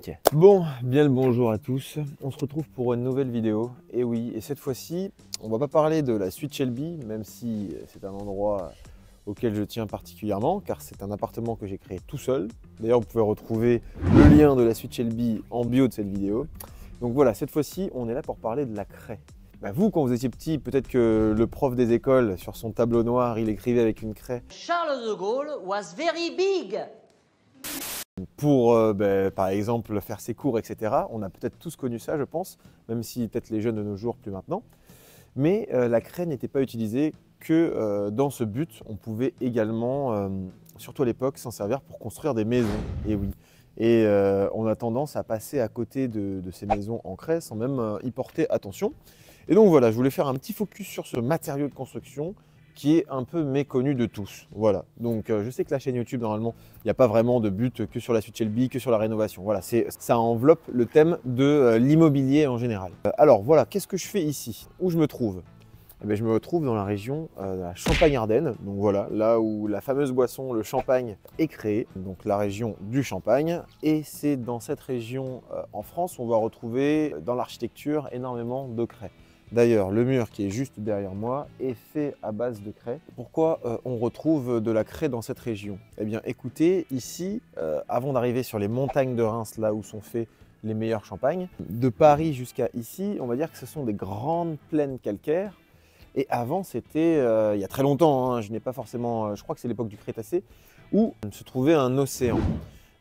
Ok. Bon, bien le bonjour à tous. On se retrouve pour une nouvelle vidéo. Et oui, et cette fois-ci, on va pas parler de la suite Shelby, même si c'est un endroit auquel je tiens particulièrement, car c'est un appartement que j'ai créé tout seul. D'ailleurs, vous pouvez retrouver le lien de la suite Shelby en bio de cette vidéo. Donc voilà, cette fois-ci, on est là pour parler de la craie. Bah vous, quand vous étiez petit, peut-être que le prof des écoles, sur son tableau noir, il écrivait avec une craie. Charles de Gaulle was very big. Pour, par exemple, faire ses cours, etc. On a peut-être tous connu ça, je pense, même si peut-être les jeunes de nos jours, plus maintenant. Mais la craie n'était pas utilisée que dans ce but. On pouvait également, surtout à l'époque, s'en servir pour construire des maisons. Et oui. Et on a tendance à passer à côté de ces maisons en craie sans même y porter attention. Et donc voilà, je voulais faire un petit focus sur ce matériau de construction qui est un peu méconnu de tous. Voilà, donc je sais que la chaîne YouTube, normalement, il n'y a pas vraiment de but que sur la suite Shelby, que sur la rénovation. Voilà, ça enveloppe le thème de l'immobilier en général. Alors voilà, qu'est-ce que je fais ici? Où je me trouve? Eh bien, je me retrouve dans la région de la Champagne-Ardenne. Donc voilà, là où la fameuse boisson, le champagne, est créée. Donc la région du Champagne. Et c'est dans cette région en France où on va retrouver dans l'architecture énormément de craie. D'ailleurs, le mur qui est juste derrière moi est fait à base de craie. Pourquoi on retrouve de la craie dans cette région? Eh bien, écoutez, ici, avant d'arriver sur les montagnes de Reims, là où sont faits les meilleurs champagnes, de Paris jusqu'à ici, on va dire que ce sont des grandes plaines calcaires. Et avant, c'était, il y a très longtemps, hein, je n'ai pas forcément, je crois que c'est l'époque du Crétacé, où se trouvait un océan.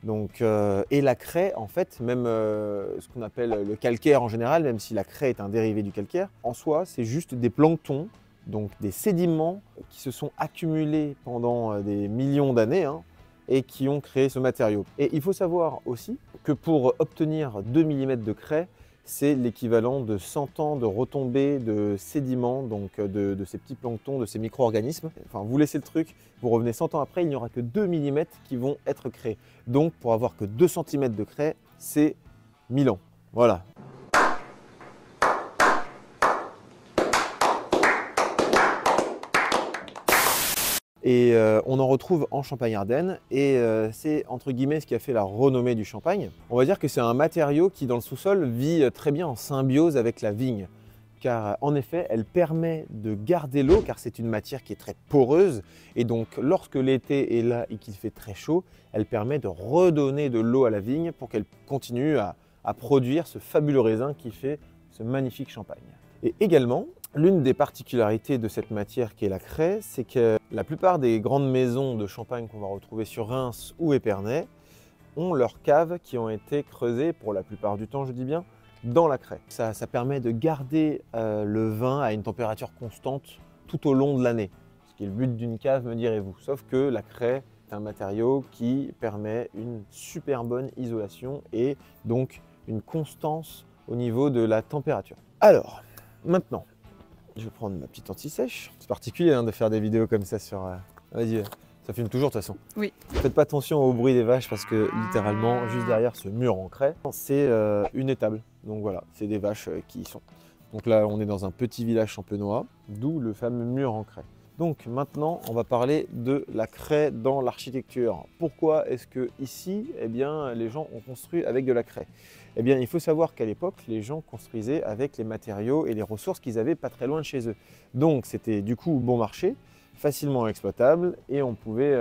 Donc, et la craie, en fait, même ce qu'on appelle le calcaire en général, même si la craie est un dérivé du calcaire, en soi, c'est juste des planctons, donc des sédiments qui se sont accumulés pendant des millions d'années hein, et qui ont créé ce matériau. Et il faut savoir aussi que pour obtenir 2 mm de craie, c'est l'équivalent de 100 ans de retombées de sédiments, donc de ces petits planctons, de ces micro-organismes. Enfin, vous laissez le truc, vous revenez 100 ans après, il n'y aura que 2 mm qui vont être créés. Donc, pour avoir que 2 cm de craie, c'est 1000 ans. Voilà. Et on en retrouve en Champagne-Ardenne et c'est entre guillemets ce qui a fait la renommée du champagne. On va dire que c'est un matériau qui dans le sous-sol vit très bien en symbiose avec la vigne. Car en effet, elle permet de garder l'eau car c'est une matière qui est très poreuse et donc lorsque l'été est là et qu'il fait très chaud, elle permet de redonner de l'eau à la vigne pour qu'elle continue à produire ce fabuleux raisin qui fait ce magnifique champagne. Et également, l'une des particularités de cette matière qui est la craie, c'est que la plupart des grandes maisons de champagne qu'on va retrouver sur Reims ou Épernay ont leurs caves qui ont été creusées, pour la plupart du temps je dis bien, dans la craie. Ça permet de garder le vin à une température constante tout au long de l'année. Ce qui est le but d'une cave, me direz-vous. Sauf que la craie est un matériau qui permet une super bonne isolation et donc une constance au niveau de la température. Alors, maintenant, je vais prendre ma petite anti-sèche. C'est particulier hein, de faire des vidéos comme ça sur... Vas-y, ça filme toujours de toute façon. Oui. Faites pas attention au bruit des vaches parce que littéralement, juste derrière ce mur en craie, c'est une étable. Donc voilà, c'est des vaches qui y sont. Donc là, on est dans un petit village champenois, d'où le fameux mur en craie. Donc maintenant, on va parler de la craie dans l'architecture. Pourquoi est-ce que ici, eh bien, les gens ont construit avec de la craie? Eh bien, il faut savoir qu'à l'époque, les gens construisaient avec les matériaux et les ressources qu'ils avaient pas très loin de chez eux. Donc c'était du coup bon marché, facilement exploitable et on pouvait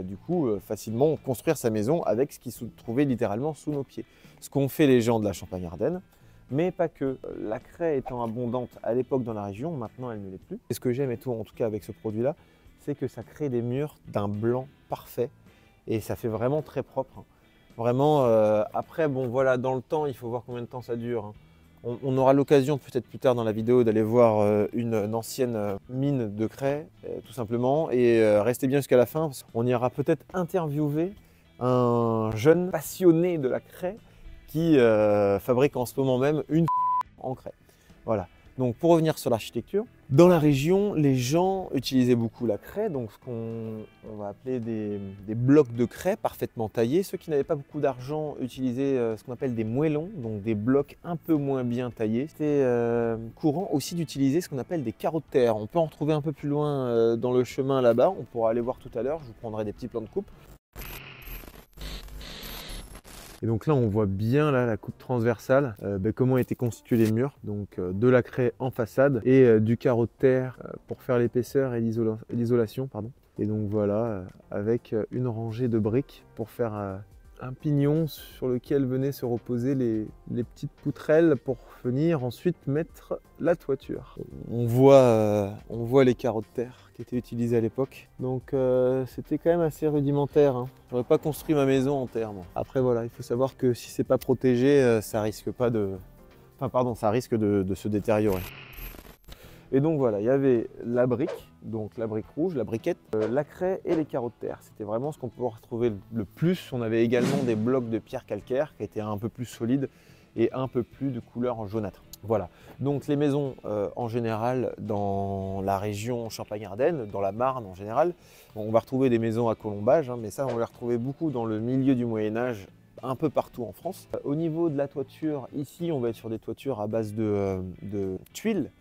du coup facilement construire sa maison avec ce qui se trouvait littéralement sous nos pieds. Ce qu'ont fait les gens de la Champagne-Ardenne, mais pas que. La craie étant abondante à l'époque dans la région, maintenant elle ne l'est plus. Et ce que j'aime et tout en tout cas avec ce produit-là, c'est que ça crée des murs d'un blanc parfait et ça fait vraiment très propre. Vraiment, après, bon voilà, dans le temps, il faut voir combien de temps ça dure. Hein. On aura l'occasion peut-être plus tard dans la vidéo d'aller voir une ancienne mine de craie, tout simplement. Et restez bien jusqu'à la fin, parce qu'on ira peut-être interviewer un jeune passionné de la craie qui fabrique en ce moment même une en craie. Voilà. Donc pour revenir sur l'architecture, dans la région, les gens utilisaient beaucoup la craie, donc ce qu'on va appeler des blocs de craie parfaitement taillés. Ceux qui n'avaient pas beaucoup d'argent utilisaient ce qu'on appelle des moellons, donc des blocs un peu moins bien taillés. C'était courant aussi d'utiliser ce qu'on appelle des carreaux de terre. On peut en retrouver un peu plus loin dans le chemin là-bas, on pourra aller voir tout à l'heure, je vous prendrai des petits plans de coupe. Et donc là, on voit bien là, la coupe transversale, comment étaient constitués les murs. Donc de la craie en façade et du carreau de terre pour faire l'épaisseur et l'isolation, pardon. Et donc voilà, avec une rangée de briques pour faire un pignon sur lequel venaient se reposer les petites poutrelles pour venir ensuite mettre la toiture. On voit les carreaux de terre qui étaient utilisés à l'époque. Donc c'était quand même assez rudimentaire, hein. J'aurais pas construit ma maison en terre, moi. Après voilà, il faut savoir que si c'est pas protégé, ça risque pas de... Enfin pardon, ça risque de se détériorer. Et donc voilà, il y avait la brique, donc la brique rouge, la briquette, la craie et les carreaux de terre. C'était vraiment ce qu'on pouvait retrouver le plus. On avait également des blocs de pierre calcaire qui étaient un peu plus solides et un peu plus de couleur jaunâtre. Voilà, donc les maisons en général dans la région Champagne-Ardenne, dans la Marne en général, on va retrouver des maisons à colombage, hein, mais ça on va les retrouver beaucoup dans le milieu du Moyen-Âge, un peu partout en France. Au niveau de la toiture, ici on va être sur des toitures à base de tuiles.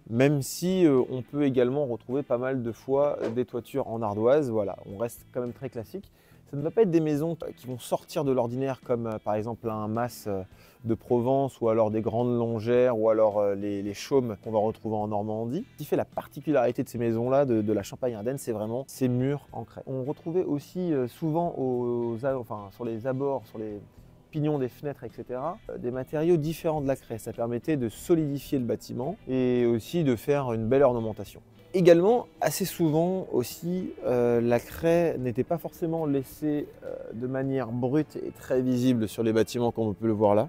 Même si on peut également retrouver pas mal de fois des toitures en ardoise, voilà, on reste quand même très classique. Ça ne va pas être des maisons qui vont sortir de l'ordinaire comme par exemple un mas de Provence ou alors des grandes longères ou alors les chaumes qu'on va retrouver en Normandie. Ce qui fait la particularité de ces maisons-là, de la Champagne-Ardenne, c'est vraiment ces murs en craie. On retrouvait aussi souvent sur les abords, sur les pignons des fenêtres, etc. Des matériaux différents de la craie. Ça permettait de solidifier le bâtiment et aussi de faire une belle ornementation. Également, assez souvent aussi, la craie n'était pas forcément laissée de manière brute et très visible sur les bâtiments comme on peut le voir là.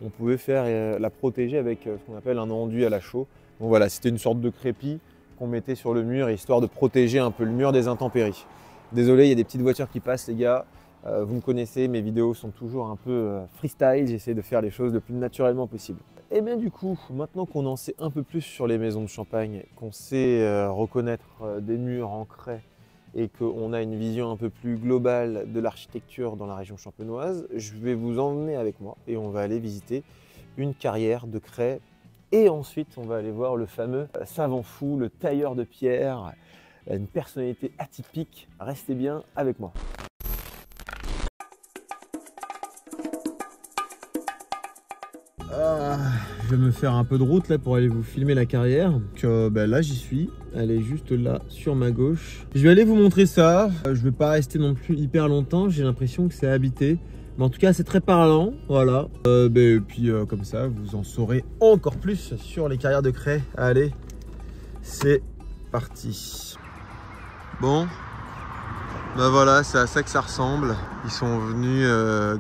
On pouvait faire la protéger avec ce qu'on appelle un enduit à la chaux. Donc voilà, c'était une sorte de crépi qu'on mettait sur le mur histoire de protéger un peu le mur des intempéries. Désolé, il y a des petites voitures qui passent les gars. Vous me connaissez, mes vidéos sont toujours un peu freestyle, j'essaie de faire les choses le plus naturellement possible. Et bien du coup, maintenant qu'on en sait un peu plus sur les maisons de Champagne, qu'on sait reconnaître des murs en craie et qu'on a une vision un peu plus globale de l'architecture dans la région champenoise, je vais vous emmener avec moi et on va aller visiter une carrière de craie et ensuite on va aller voir le fameux savant fou, le tailleur de pierre, une personnalité atypique. Restez bien avec moi. Je vais me faire un peu de route là pour aller vous filmer la carrière. Donc là j'y suis, elle est juste là sur ma gauche. Je vais aller vous montrer ça. Je vais pas rester non plus hyper longtemps, j'ai l'impression que c'est habité. Mais en tout cas c'est très parlant, voilà. Et puis comme ça vous en saurez encore plus sur les carrières de craie. Allez, c'est parti. Bon. Ben voilà, c'est à ça que ça ressemble. Ils sont venus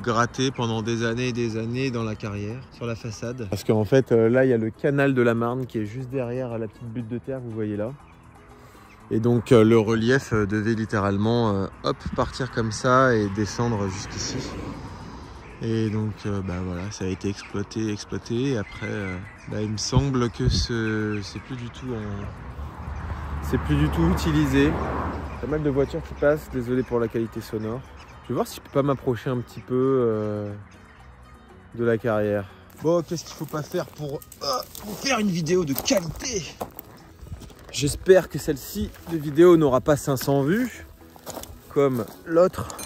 gratter pendant des années et des années dans la carrière, sur la façade. Parce qu'en fait, là, il y a le canal de la Marne qui est juste derrière la petite butte de terre que vous voyez là. Et donc, le relief devait littéralement, partir comme ça et descendre jusqu'ici. Et donc, voilà, ça a été exploité. Et après, il me semble que c'est plus du tout utilisé. Pas mal de voitures qui passent, désolé pour la qualité sonore. Je vais voir si je peux pas m'approcher un petit peu de la carrière. Bon, qu'est-ce qu'il faut pas faire pour faire une vidéo de qualité? J'espère que celle-ci de vidéo n'aura pas 500 vues, comme l'autre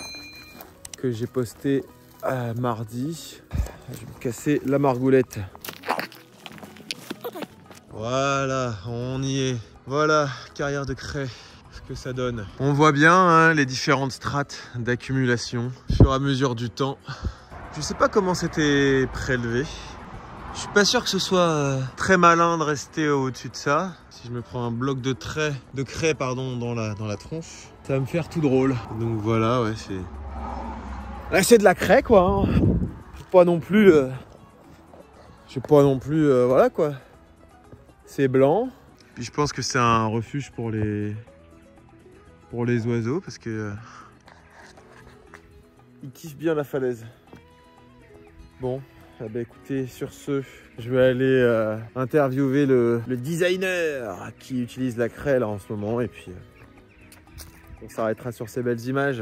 que j'ai posté mardi. Je vais me casser la margoulette. Voilà, on y est. Voilà, carrière de craie. Que ça donne. On voit bien hein, les différentes strates d'accumulation au fur et à mesure du temps. Je sais pas comment c'était prélevé. Je suis pas sûr que ce soit très malin de rester au-dessus de ça. Si je me prends un bloc de craie dans la tronche, ça va me faire tout drôle. Donc voilà, ouais, c'est de la craie quoi. Hein. Je sais pas non plus. Voilà quoi. C'est blanc. Puis je pense que c'est un refuge pour les oiseaux parce que ils kiffent bien la falaise. Bon, écoutez, sur ce, je vais aller interviewer le designer qui utilise la craie là en ce moment et puis on s'arrêtera sur ces belles images.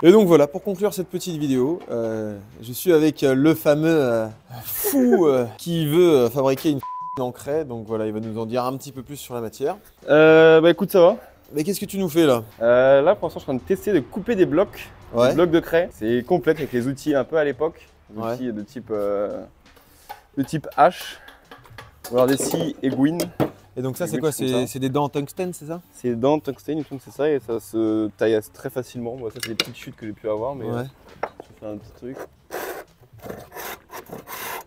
Et donc voilà, pour conclure cette petite vidéo, je suis avec le fameux fou qui veut fabriquer une en craie. Donc voilà, il va nous en dire un petit peu plus sur la matière. Écoute, ça va. Mais qu'est-ce que tu nous fais là? Là pour l'instant je suis en train de tester de couper des blocs Ouais. Le bloc de craie, c'est complet avec les outils un peu à l'époque. Des Ouais. outils de type hache. Ou alors des scies aiguines. Et donc ça, Les c'est quoi? gouttes comme ça. C'est des dents en tungstène, c'est ça? C'est dans le tungstène, il me semble que c'est ça, et ça se taillasse très facilement. Bon, ça, c'est des petites chutes que j'ai pu avoir, mais Ouais. je fais un petit truc.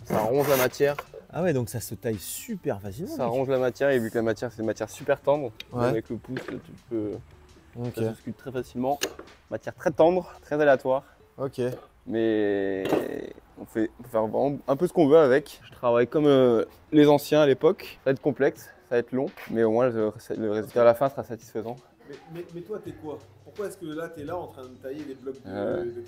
Ça ronge la matière. Ah ouais, donc ça se taille super facilement. Ça ronge la matière, et vu que la matière, c'est une matière super tendre, Ouais. avec le pouce, tu peux. Ok. Ça se sculpte très facilement. Matière très tendre, très aléatoire. Ok. Mais on peut faire vraiment un peu ce qu'on veut avec. Je travaille comme les anciens à l'époque. Ça va être complexe, ça va être long, mais au moins le résultat à la fin sera satisfaisant. Mais toi, t'es quoi? Pourquoi est-ce que là, t'es là en train de tailler des blocs de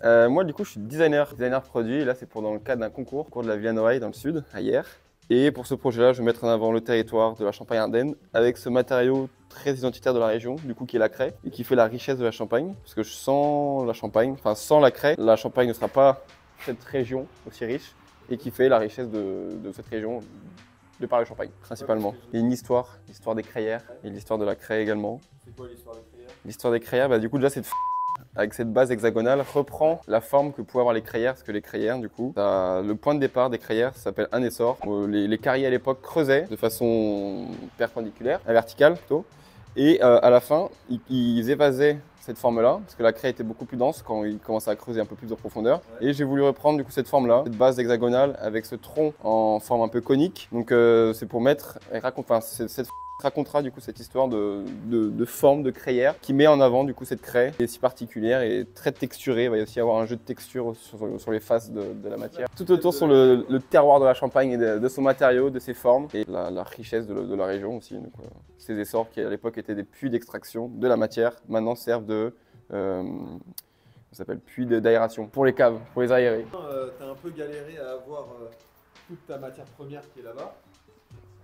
craie? Moi, du coup, je suis designer produit. Et là, c'est dans le cadre d'un concours de la Villanoreille dans le sud, à Hyères. Et pour ce projet-là, je vais mettre en avant le territoire de la Champagne-Ardenne avec ce matériau très identitaire de la région, du coup, qui est la craie et qui fait la richesse de la Champagne. Parce que sans la Champagne, enfin sans la craie, la Champagne ne sera pas cette région aussi riche et qui fait la richesse de cette région de par la Champagne, principalement. Il y a une histoire, l'histoire des crayères et l'histoire de la craie également. C'est quoi l'histoire des crayères? L'histoire des crayères, bah, du coup, déjà, c'est avec cette base hexagonale, reprend la forme que pouvaient avoir les crayères, parce que les crayères, du coup, le point de départ des crayères s'appelle un essor. Les carriers à l'époque creusaient de façon perpendiculaire, verticale plutôt, et à la fin, ils évasaient cette forme-là, parce que la craie était beaucoup plus dense quand ils commençaient à creuser un peu plus de profondeur. Ouais. Et j'ai voulu reprendre du coup cette forme-là, cette base hexagonale avec ce tronc en forme un peu conique. Donc c'est pour mettre, cette racontera du coup cette histoire de forme de crayère qui met en avant du coup cette craie qui est si particulière et très texturée. Il va y aussi avoir un jeu de texture sur les faces de la matière. Tout autour sur le terroir de la Champagne et de son matériau, de ses formes et la richesse de la région aussi. Donc, ces essors qui à l'époque étaient des puits d'extraction de la matière maintenant servent de ça s'appelle puits d'aération pour les caves, pour les aérer. T'as un peu galéré à avoir toute ta matière première qui est là-bas.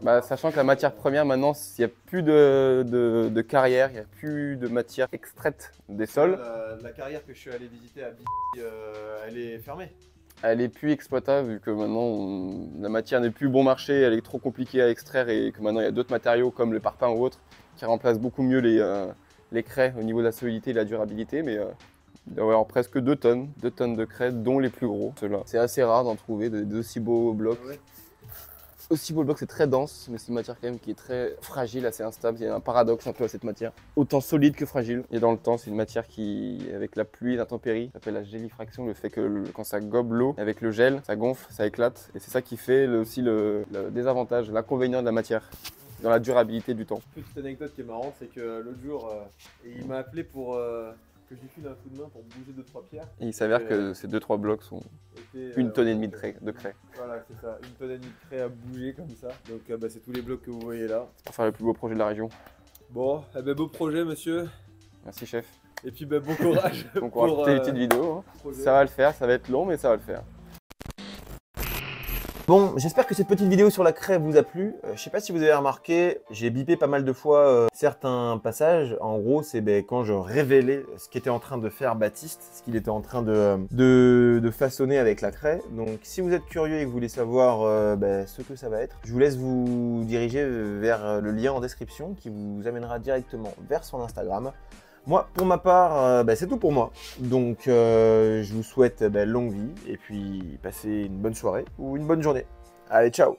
Bah, sachant que la matière première, maintenant, il n'y a plus de carrière, il n'y a plus de matière extraite des sols. La carrière que je suis allé visiter à elle est fermée. Elle est plus exploitable vu que maintenant, la matière n'est plus bon marché, elle est trop compliquée à extraire et que maintenant, il y a d'autres matériaux comme le parpaing ou autres qui remplacent beaucoup mieux les craies au niveau de la solidité et de la durabilité. Mais il doit y avoir presque 2 tonnes de craies, dont les plus gros. C'est assez rare d'en trouver d'aussi beaux blocs. Ouais. Aussi beau le bloc, c'est très dense, mais c'est une matière quand même qui est très fragile, assez instable. Il y a un paradoxe un peu à cette matière. Autant solide que fragile. Et dans le temps, c'est une matière qui, avec la pluie et l'intempérie, s'appelle la gélifraction, le fait que quand ça gobe l'eau, avec le gel, ça gonfle, ça éclate. Et c'est ça qui fait aussi le désavantage, l'inconvénient de la matière dans la durabilité du temps. Petite anecdote qui est marrante, c'est que l'autre jour, il m'a appelé pour que je lui file un coup de main pour bouger 2-3 pierres. Et il s'avère que ces 2-3 blocs sont une tonne et demie de craie. Voilà, c'est ça, une tonne et demie de craie à bouger comme ça. Donc c'est tous les blocs que vous voyez là. C'est pour faire le plus beau projet de la région. Bon, beau projet monsieur. Merci chef. Et puis bon courage. Bon courage pour tes petites vidéos. Hein. Ça va le faire, ça va être long mais ça va le faire. Bon, j'espère que cette petite vidéo sur la craie vous a plu. Je sais pas si vous avez remarqué, j'ai bipé pas mal de fois certains passages. En gros, c'est quand je révélais ce qu'était en train de faire Baptiste, ce qu'il était en train de façonner avec la craie. Donc, si vous êtes curieux et que vous voulez savoir ce que ça va être, je vous laisse vous diriger vers le lien en description qui vous amènera directement vers son Instagram. Moi, pour ma part, c'est tout pour moi. Donc, je vous souhaite longue vie et puis passez une bonne soirée ou une bonne journée. Allez, ciao!